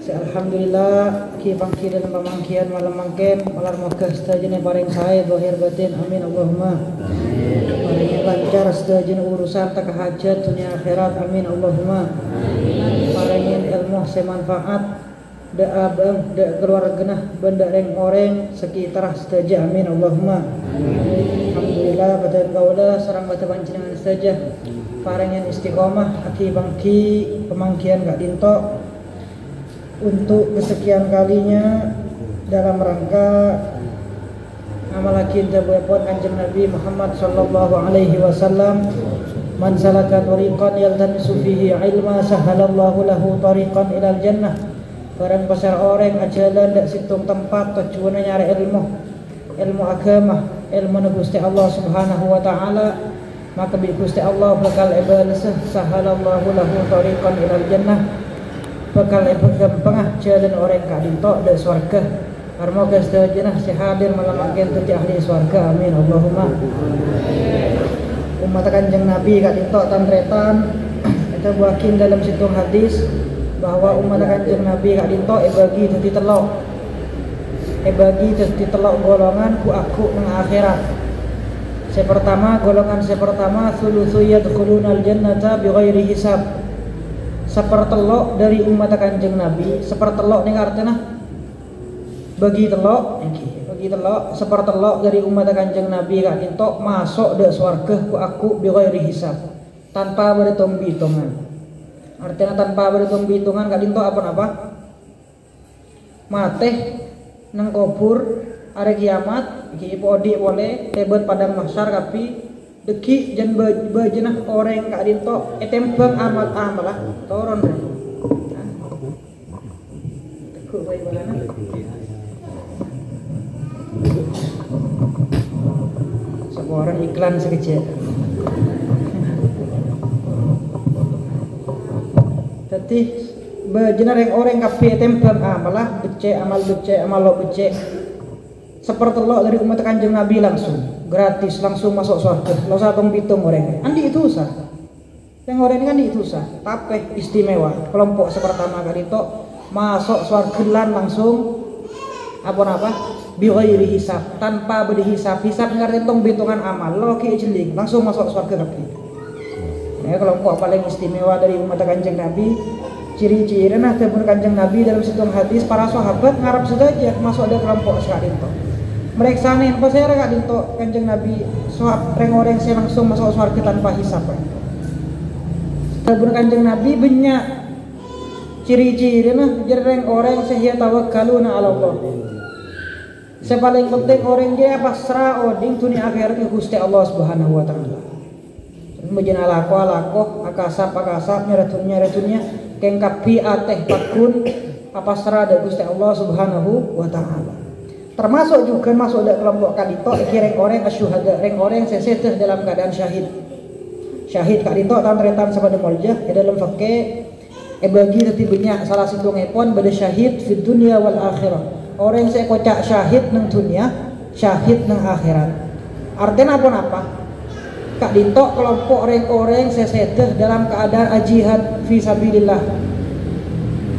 Alhamdulillah ki bangki dan pamangkian malam mangken malar moga sedaya paring sae zahir batin amin Allahumma paring lancar sedaya urusan tak hajat dunia akhirat amin Allahumma paring ilmu semanfaat da abang da keluarga benda reng oreng sekitar sedaya amin Allahumma alhamdulillah pada kaula sareng bata panjenengan sedaya paring istiqomah aki bangki pamangkian gak dinto untuk kesekian kalinya dalam rangka amalakin jabwepon kanjeng Nabi Muhammad sallallahu alaihi wasallam, man salaka tariqan yaltamisu fihi ilma sahalallahu lahu tariqan ilal jannah. Barang pasar orang ajalan dak situng tempat tujuannya nyari ilmu agama, ilmu Gusti Allah Subhanahu wa taala, maka bi Gusti Allah bakal ibalasah sahalallahu lahu tariqan ilal jannah. Bakal pengah jalan orang kadinto dan swarga. Armoga sedaya si hadir malam mangken teti ahli swarga amin Allahumma. Umat kanjeng Nabi kadinto tantretan eta buakin dalam situng hadis bahwa umat kanjeng Nabi kadinto bagi teti telok. Bagi teti telok golongan ku aku nang akhirat. Golongan pertama thulutsu yadkhulunal jannata bighairi hisab. Sepertelok dari umat kanjeng Nabi, sepertelok ini artinya bagi telok sepertelok dari umat kanjeng Nabi kak dinto masuk ke swarga ku aku bighairi hisab tanpa berhitung hitungan. Artinya tanpa berhitung hitungan kak dinto apa mateh nang kubur hari kiamat iki podi boleh tebet padang mahsyar tapi deki jan bajenah orang kak dinto etembang amal-amalah toron teku bae balana sebuah orang iklan sekecil tapi bajenah orang kape etembang amalah becek amal lo becek sepertelok dari umat kanjeng Nabi langsung gratis langsung masuk surga. Lo sabang pitung orang. Andi itu usah. Yang orang ini kan itu usah. Tapi istimewa. Kelompok sepertama kali itu masuk surga langsung apa? Bighairi hisab tanpa berhisab. Hisab ngarep tong hitungan amal. Lo ki jeling langsung masuk surga kabeh. Ya kelompok paling istimewa dari umat kanjeng Nabi. Ciri-ciri nah tebun kanjeng Nabi dalam situng hadis para sahabat ngarap saja masuk ada kelompok sekali itu. Mereka nih pas saya gak dinto kanjeng Nabi soal orang saya langsung masuk surga tanpa hisab. Tebun kanjeng Nabi banyak ciri-ciri nah jadi orang saya tawakkaluna ala Allah. Sepaling penting orang dia pasrah oding dunia akhirat ke Gusti Allah Subhanahu wa taala. Menjana lako akasap nyaretunnya kengkapi ateh pakun pasrah da Gusti Allah Subhanahu wa taala. Termasuk juga masuk dalam kelompok kadito iki orang asyuhada orang seseteh dalam keadaan syahid kadito tantretan sabada muljah dalam fakih bagi tadi banyak salah satu ngepon pada syahid di dunia wal akhirah orang saya kocak syahid nang dunia syahid nang akhirat artinya apa kadito kelompok orang seseteh dalam keadaan jihad fi sabilillah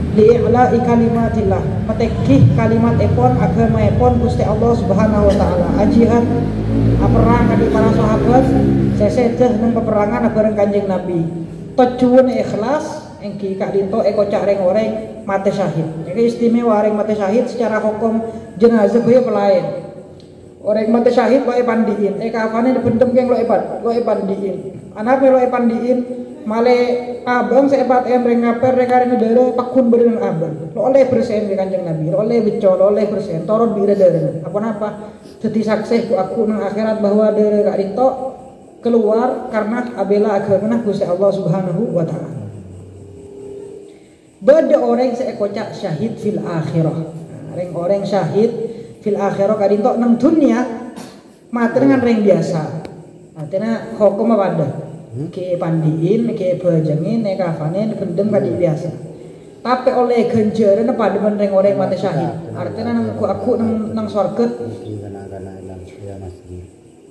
li'la'i kalimatillah metekih kalimat epon agama epon Gusti Allah Subhanahu wa taala ajihan perang kali para sahabat sesedeh nang peperangan bareng kanjeng Nabi tujuan ikhlas engki kak dinto kocak reng orang mati syahid jadi istimewa reng mati syahid secara hukum jenazah bae pelain orang mati syahid bae pandiin kafane dipendem keng lo pandiin anak lo pandiin male abang sepat reng ngaper reng nedere pakun beren abang lo oleh bersen di kanjeng Nabi lo oleh becol oleh bersen torot bi nedere apa jadi saksi aku nang akhirat bahwa dere kak dinto keluar karena abela agama Gusti Allah Subhanahu wa taala. Beda orang seekocak syahid fil akhirah. Reng orang syahid fil akhirah kak dinto nang dunia mati dengan reng biasa. Artinya hukum apa ada? Ke pandiin, ke bajangin, kafane dipendem kadi biasa. Tapi oleh ganjaran pada reng orang mati syahid. Artinya nang aku nang surga.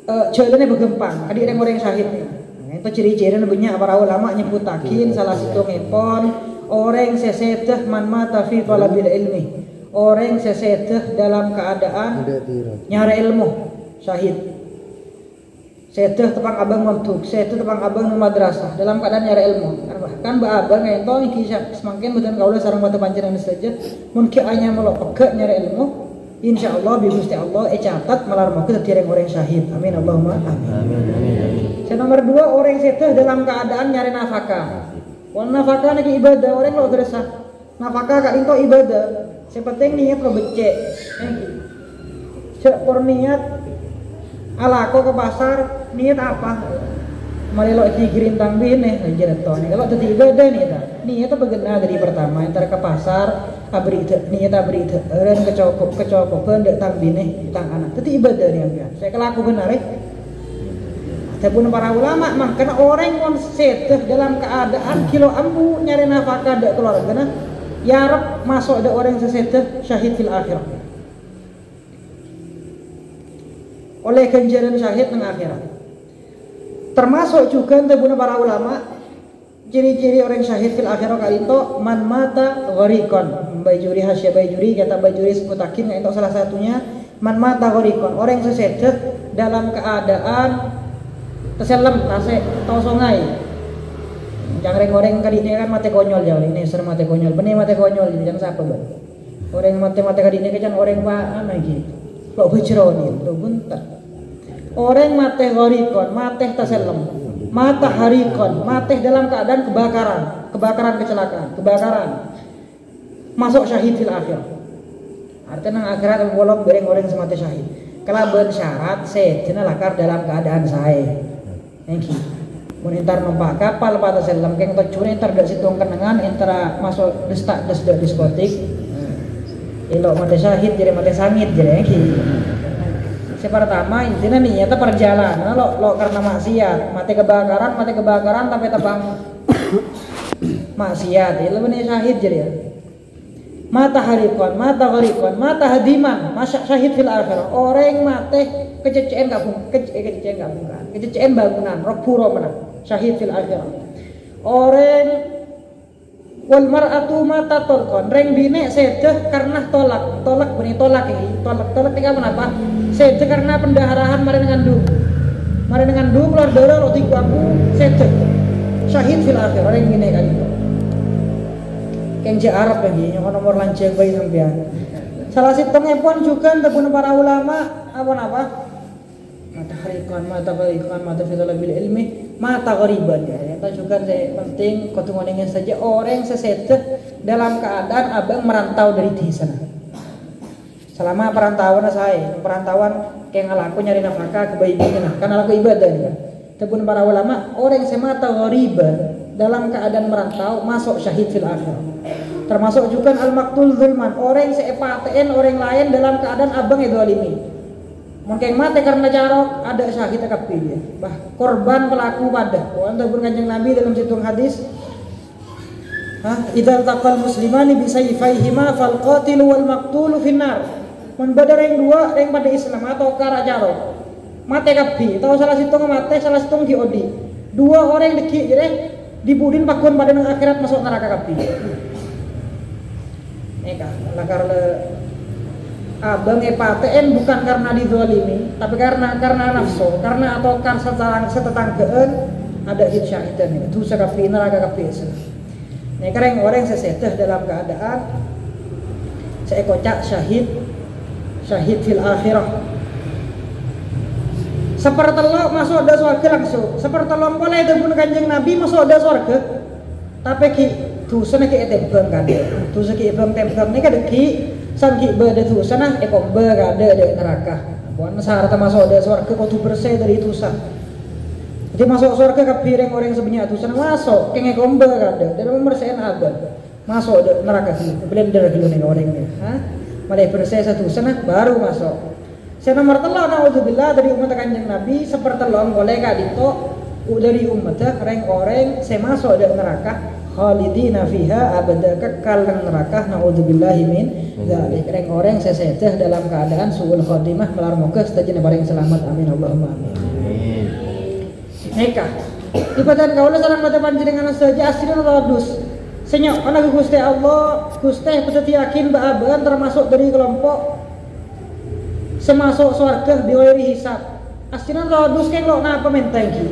Jalannya bergempang. Adik reng orang syahid. Itu ciri-ciri banyak para ulama nyebutakin salah satu ngepon orang seseteh man mata fi talabil ilmi, orang seseteh dalam keadaan nyari ilmu, syahid. Seteh tepang abang mamtuk, seteh tepang abang madrasah dalam keadaan nyari ilmu. Kan ba abang ento iki semakin betul kaula sareng mata panjenengan saja mungkin hanya melok ke nyari ilmu, insyaallah bi Gusti Allah catat malar mau kita orang syahid. Amin Allahumma amin. Yang nomor 2 orang seteh dalam keadaan nyari nafkah. Wal nafkah lagi ibadah orang lo terasa. Nafkah kak itu ibadah. Sepenting niat lo becek. Cek por niat ala ko ke pasar niat apa? Mari lo giring tangbine anjir tone. Kalau tadi ibadah nih ta. Niat begena dari pertama entar ke pasar abri niat abri eureun kecokop hendak tangbine tang anak. Tadi ibadah nih ambian. Saya kelaku benar Adapun para ulama mah karena orang konset dalam keadaan kilo ambu nyari nafkah dak keluargana ya Rab masuk ada orang seseteh syahid fil akhirah. Oleh ganjaran syahid nang akhirat. Termasuk juga tabuna para ulama ciri-ciri orang syahid fil akhirah kali itu man mata gharikon. Bajuri hasya bajuri kata bajuri seputakin itu salah satunya man mata gharikon. Orang seseteh dalam keadaan terselam nase tau songai. Jangan goreng kadine kan mate konyol jauh ini ser mate konyol. Benih mate konyol ini jangan siapa ban. Orang mate kadine kan orang pa ana iki. Lo bejroni lo bentar. Orang mate gorikon, mate terselam. Mata harikon, mate dalam keadaan kebakaran kecelakaan, kebakaran. Masuk syahid fil akhir. Artinya nang akhirat bolong bereng orang semate syahid. Kelaban syarat sedina lakar dalam keadaan saya. Engki. Mun entar numpak kapal pada selam keng tocure entar dak situng kenangan entar masuk destak diskotik. Elok mate syahid jadi mate sangit jadi engki. Sepertama intinya niatnya perjalanan lo karena maksiat, mate kebakaran tapi tepang maksiat. Itu bener syahid jadi ya. Mata harikon, mata gharikon, mata hadiman, masya syahid fil akhirah. Orang mate kececeen bangunan, rok puro mana, syahid fil akhirah. Orang wal mar'atu mata tolkon, reng bine sedeh karena tolak benih tolak tiga apa? Sedeh karena pendaharahan mari dengan du keluar darah roti kuaku sedeh, syahid fil akhirah. Reng bine kali itu. Kenja Arab lagi yang nomor lanceng bayi sampean. Salah sitongnya pun juga tabun para ulama apa mata harikon, mata gharikon, mata fitalabil ilmi, mata ghariban ya. Itu juga saya penting kotungoningan saja orang seseteh dalam keadaan abang merantau dari di sana. Selama perantauan kayak ngalaku nyari nafkah kebaikan kan aku ibadah nih. Tabun para ulama orang semata ghariban dalam keadaan merantau masuk syahid fil akhirah. Termasuk juga al-maktul zulman, orang seepaten orang lain dalam keadaan abang itu alimi. Mungkin mati karena jarok ada syahid akapi dia. Bah korban pelaku pada. Wanda pun kanjeng Nabi dalam situng hadis. Idzal taqal muslimani bi sayfayhima fal qatilu wal maqtulu finnar. Mun badar yang dua yang pada Islam atau kara jarok. Mati kapi, tahu salah situng mati, salah situng diodi. Dua orang deki jadi dibudin pakun pada akhirat masuk neraka kapi. Eka, lakar le abang epaten bukan karena dizalimi, tapi karena nafsu, karena atau karena setetanggaan ada insya'itan itu sekapi neraka kapi. Nek kareng orang seseteh dalam keadaan saya kocak syahid fil akhirah. Sepertelok masuk ada surga langsung. Sepertelok boleh debun kanjeng Nabi masuk ada surga. Tapi ki tusana ki etebang kade. Tusa ki ebang tembang ni kade ki sang ki bade tusana ekok berada di neraka. Bukan syarat masuk ada surga kau tu bersih dari tusa. Jadi masuk surga ke piring orang sebenarnya tusana masuk kenge kombe kade. Dan membersihin abad. Masuk ada neraka ki. Blender dulu nih orang ni. Malai bersih satu sana baru masuk. Saya nomor telah naudzubillah dari umat kanjeng Nabi sepertelong boleh kak dito dari umat orang saya masuk ada neraka khalidina fiha abada kekal nang neraka naudzubillahi min dzalik orang seseteh dalam keadaan suul khotimah melar moga setajana bareng selamat amin Allahumma amin. Eka ibatan kaula sareng mata panjenengan saja asrina wadus Senyok karena Gusti Allah, Gusti putih yakin baaban termasuk dari kelompok semasuk surga biwiri hisab. Astina rodus keng lo napa mentengki.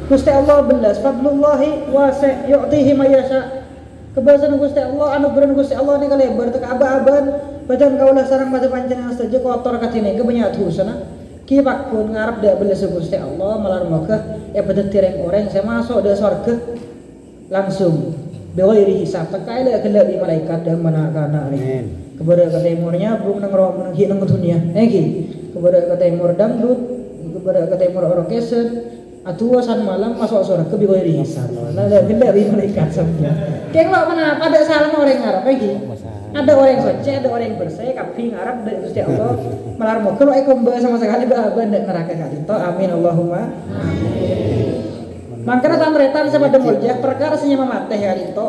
Gusti Allah belas fadlullahi wasi' yu'tihi may yasha. Kebasan Gusti Allah anugerah Gusti Allah ni kalebar teka aba-aban badan kaulah sareng pada panjenengan saja kotor katine kebanyak dosana. Ki pakun ngarep dak belas Gusti Allah malar maka pada tireng orang saya masuk dak surga langsung. Biwiri hisab teka ila kelak di malaikat dan mana-kana ni. Kepada ke timurnya bung nang ro nang hi nang dunia. Kepada ke timur dangdut, kepada ke timur orang kesen, atuasan malam masuk surga biwiri hisab. Nah, kelak di malaikat sampai. Keng lo mana pada salam orang Arab lagi. Ada orang yang suci, ada orang yang bersih, kapi ngarap dari Gusti Allah. Malar mau kalau ikomba sama sekali bahaban dan neraka kali itu. Amin Allahumma. Mangkana tamretan sabada muljah perkara senyama mateh kali itu.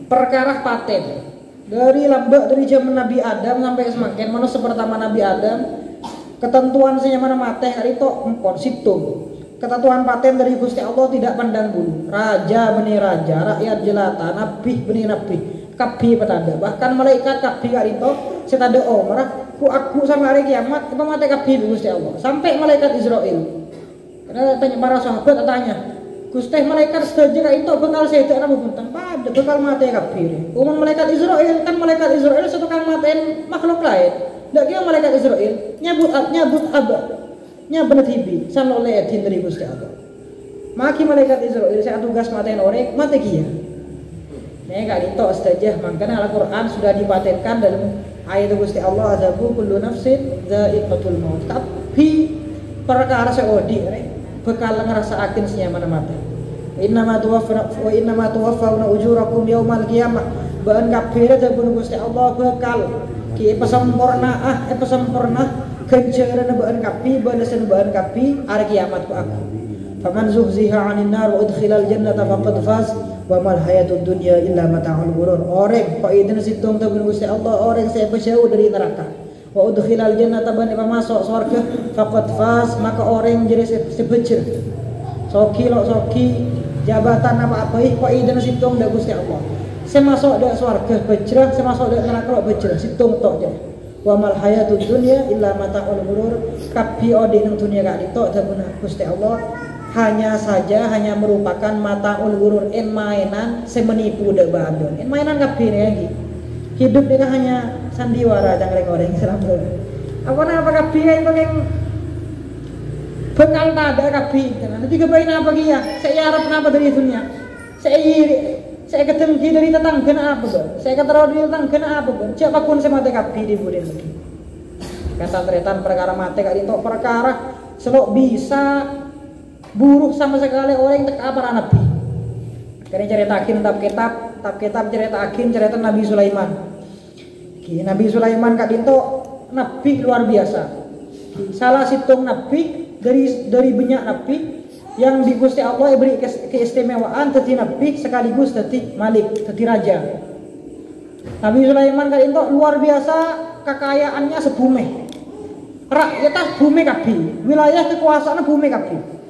Perkara paten. Dari lambak dari zaman Nabi Adam sampai semakin manusia pertama Nabi Adam. Ketentuan senyama mateh kali itu empon situng. Ketentuan paten dari Gusti Allah tidak pandang bulu. Raja benih raja, rakyat jelata, nabi benih nabi. Kapi petada, bahkan malaikat kapi kali itu setada omrah ku aku sama hari kiamat itu mati kapi Gusti Allah sampai malaikat Israel. Karena tanya para sahabat tanya, Gusti malaikat setuju kali itu bekal saya itu anak buntang pada bekal mati kapi. Umum malaikat Israel kan malaikat Israel satu kang matiin makhluk lain. Dak kira malaikat Israel nyabut nyabut tibi sama oleh etin dari Gusti Allah. Maki malaikat Israel saya tugas matiin orang mati kia. Ini kali itu saja, makanya Al-Quran sudah dipatenkan dalam ayat Gusti Allah azabu kullu nafsin dha'iqatul maut. Tapi perkara seodi bekal ngrasakaken senyaman mati. Innama tuwaffawna ujurakum yaumal qiyamah. Bahan kafir jabun Gusti Allah bekal ki pesempurna ganjaran bahan kapi balasan bahan kapi hari kiamat ku aku. Faman zuhziha 'anil nar wa udkhilal jannata faqad faz. Wa mal hayatud dunya illa mata'ul ghurur. Orang paidin situng tabun Gusti Allah orang saya jauh dari neraka. Wa udkhilal jannata ban masuk surga faqad faz maka orang jadi sebejer. Soki jabatan apa paidin situng da Gusti Allah. Saya masuk da surga bejrah, saya masuk da neraka bejrah situng tok je. Wa mal hayatud dunya illa mata'ul ghurur. Kapi odi nang dunia gak ditok tabun Gusti Allah. Hanya saja merupakan mataul ghurur mainan semenipu dak babon. Mainan kabeh lagi. Hidup dia hanya sandiwara jangan goreng serambut. Apa kabeh itu yang bekal tada kabeh. Nanti kebain apa dia? Saya harap apa dari dunia? Saya ketemu dari tetangga apa bang? Saya ketemu dari tetangga apa bang? Siapapun saya mati kabeh di bulan lagi. Kata tretan perkara mati kali itu perkara selok bisa buruk sama sekali orang yang tak para nabi. Karena ceritakin tab kitab cerita Nabi Sulaiman. Nabi Sulaiman kadinto nabi luar biasa. Salah situng nabi dari banyak nabi yang di Gusti Allah beri keistimewaan tadi nabi sekaligus tadi malik, tadi raja. Nabi Sulaiman kadinto luar biasa kekayaannya sebumi. Rakyatnya bumi kabeh, wilayah kekuasaan bumi kabeh.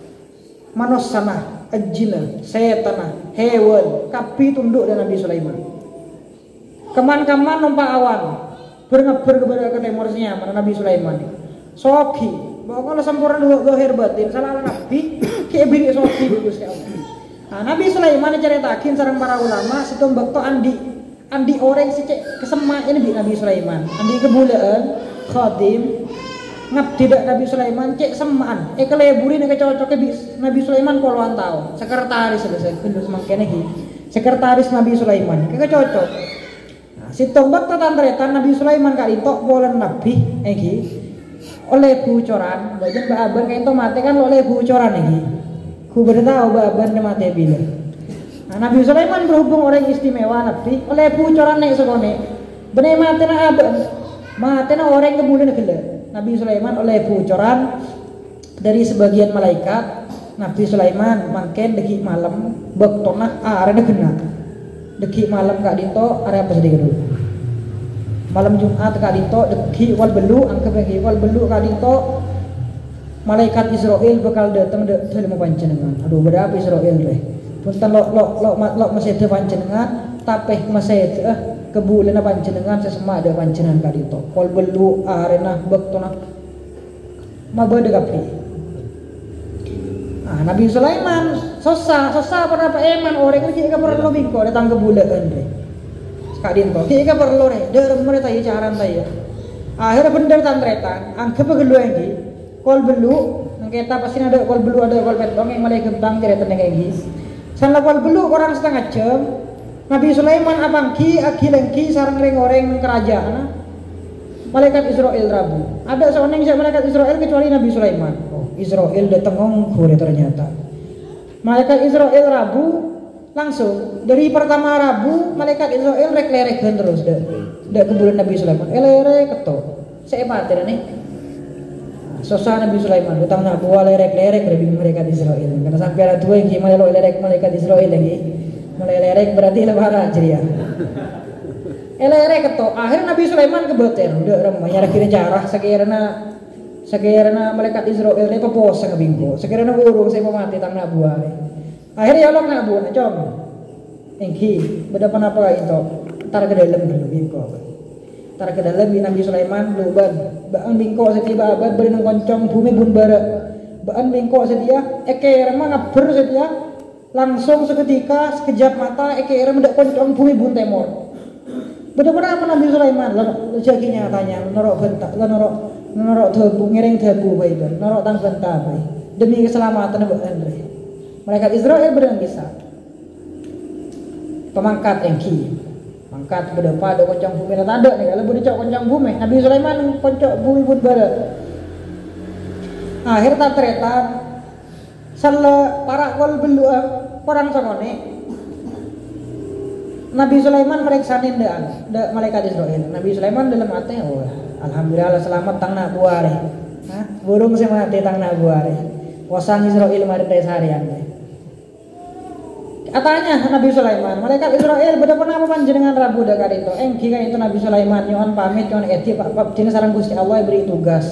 Manusia sana, ajina, setan, hewan, kapi tunduk dan Nabi Sulaiman. Keman-keman numpak awan, berngeber kepada ke timurnya mana Nabi Sulaiman. Soki, pokoknya sempurna dulu zahir batin, salah Nabi, kayak biri soki Gusti Allah. Nah, Nabi Sulaiman ceritakin sareng para ulama situng bakto andi orang si kesemak ini Nabi Sulaiman, andi kebulaan, khadim. Ngap tidak Nabi Sulaiman cek semaan keleburi nek cocoknya Nabi Sulaiman puluhan tahun sekretaris selesai kendus mangkene iki sekretaris Nabi Sulaiman kek cocok. Nah, situng bakto tantretan Nabi Sulaiman kali tok bolen nabi iki oleh bocoran bagian baaban kayak itu mati kan oleh bocoran iki ku bertahu baaban mati bila. Nah, Nabi Sulaiman berhubung orang istimewa nabi oleh bocoran nek sekone bener mati na aban mati na orang kemudian gele. Nabi Sulaiman oleh bocoran dari sebagian malaikat. Nabi Sulaiman mangken deki malam bektonah arena kena deki malam kak dito area apa sedih dulu malam Jumat kak dito deki wal belu angka bagi wal belu kak dito malaikat Israel bakal datang dalam panjenengan. Aduh berapa Israel deh Punten lo masih ada panjenengan tapi masih ada kebulan panjenengan sesama ada panjenengan kali itu kol belu arena bektona mabade kapi. Nabi Sulaiman sosa pernah eman orang ini kita perlu bingko datang ke bulan andre sekadin to kita perlu der mereka ya caran saya akhirnya bener tantretan angke pegelu lagi kol belu kita pasti ada kol belu ada kol petong yang mulai kembang cerita kayak gini sana kol belu orang setengah jam Nabi Sulaiman abangki lengki sarang orang kerajaan malaikat Israel Rabu ada seorang yang malaikat Israel kecuali Nabi Sulaiman. Israel datang ngongkure ternyata malaikat Israel Rabu langsung dari pertama Rabu malaikat Israel rek-lerek terus dak kebulan Nabi Sulaiman lerek keto saya mati nih susah Nabi Sulaiman datang nak buah lerek-lerek dari malaikat Israel karena sampai ada dua yang gimana lo lerek malaikat Israel lagi mulai lerek berarti lebaran ceria lerek keto akhirnya Nabi Sulaiman kebeter udah ramanya akhirnya jarah sekiranya malaikat Israel ini peposa ngebingko sekiranya burung saya mau mati tang nak buah akhirnya ya Allah nak buah com engki beda apa itu tar ke dalam dulu bingko tar ke dalam Nabi Sulaiman baan bingko setiba abad beri nang koncong bumi bun bara baan bingko setia remang ngaber setia langsung seketika sekejap mata mendak koncong bumi bun temor benar-benar apa Nabi Sulaiman jaginya tanya norok bentak norok debu ngiring debu bae norok tang bentak bae demi keselamatan Mbak Andre malaikat Israel berang bisa pemangkat engki mangkat bedepa ada koncong bumi ada nih kalau boleh cok koncong bumi Nabi Sulaiman koncok bumi pun bara akhir tak teretan salah para kol belu orang sangone Nabi Sulaiman meriksain da malaikat Israel. Nabi Sulaiman dalam hati, alhamdulillah selamat tang nak buare. Burung saya mati tang nak buare. Wasang Israel mari teh seharian. Katanya Nabi Sulaiman, malaikat Israel bener-bener apa panjenengan Rabu da kali itu. Engki ka itu Nabi Sulaiman nyon pamit nyon eti Pak dina sareng Gusti Allah beri tugas.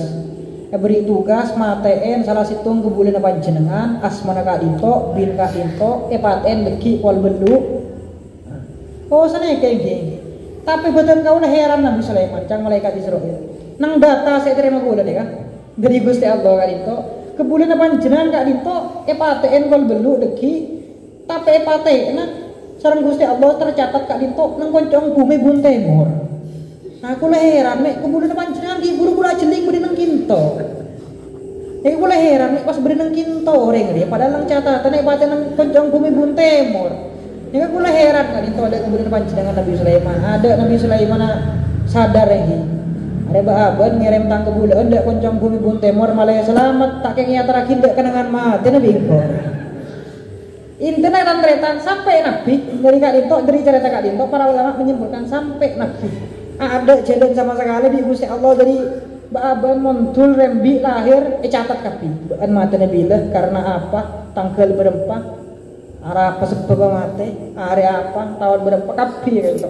Beri tugas mateen salah situng kebulan panjenengan asmana ka dito bin ka dito paten deki kol belu. Oh sana kayak gini. Tapi betul kau heran Nabi Sulaiman, cang malaikat Israel. Nang data saya terima bulan ya kan. Dari Gusti Allah kan itu. Kebulan panjenengan kak dito paten kol belu deki. Tapi paten sareng Gusti Allah tercatat kak dito nang koncong bumi bun timur. Aku lah heran mek kebulan panjenengan ki buru-buru jeling beri nang kinto. Aku lah heran mek pas beri nang kinto orang dia padahal nang catatan paten nang koncong bumi bun timur. Ya aku lah heran kan itu ada kemudian panjenengan Nabi Sulaiman. Ada Nabi Sulaiman sadar lagi. Ada bahaban ngirim tang ke bulan ndak koncong bumi bun timur malah selamat tak kayak terakhir ndak kenangan mati Nabi ko. Internet dan tretan sampai Nabi dari Kak Dinto dari cerita Kak Dinto para ulama menyimpulkan sampai Nabi. Ada jalan sama sekali di Gusti Allah dari bahaban montul rembi lahir catat kapi. Baan mati Nabi lah karena apa? Tanggal berempat arah apa sebab mati hari apa tahun berapa kapi gitu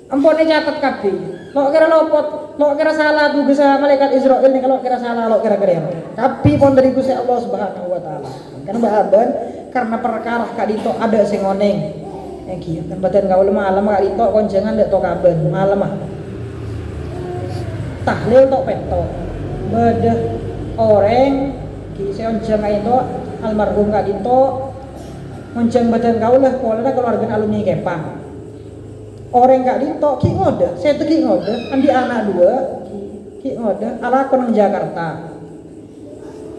ampun catat kapi lo kira lopot lo kira salah tuh bisa malaikat Israel nih kalau kira salah lo kira-kira kapi pun dari Gusti Allah Subhanahu wa taala karena bahaban karena perkara kadito ada sing oneng iki kan badan gaul malam kadito konjengan ndek to kaben malam tahlil tok peto bedah orang ki seon jeneng itu almarhum Kak Dinto monceng badan kaulah pola keluarga alumni Kepang orang Kak Dinto ki ngode saya tuh ki ngode andi anak dua ki ngode ala konang Jakarta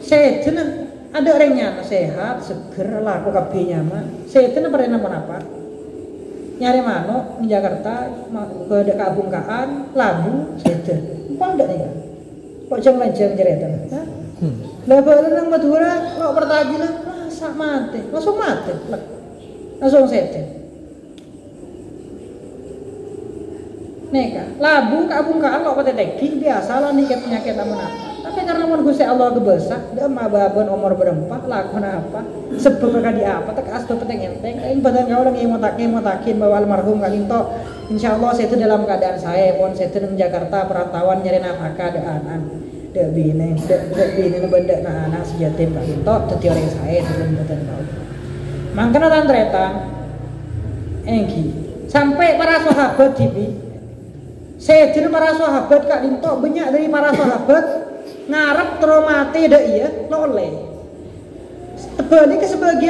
saya tenang ada orangnya sehat seger laku kabehnya mah saya tenang pada apa nyari mano di Jakarta ke kabungkaan labu saya tenang apa enggak nih kok jangan cerita level nang Madura kok pertagi lah rasa mati langsung langsung sete neka labu kabungkaan kok pateteki biasa lah nih penyakit apa tapi karena mun Gusti Allah kebesak dia mababan umur berempat lakon apa sebab di apa tak asto peteng enteng ini badan kau lagi mau takin bahwa almarhum Kak Dinto insyaallah saya itu dalam keadaan saya pun saya itu di Jakarta perantauan nyari nafkah keadaan Dek bini benda anak sejatim tak lintok dadi orang saya dalam badan kau. Mangkana tan tretang engki sampai para sahabat dibi sejir para sahabat kak lintok banyak dari para sahabat ngarep terus mati dek iya loleh. Terbalik ke sebagian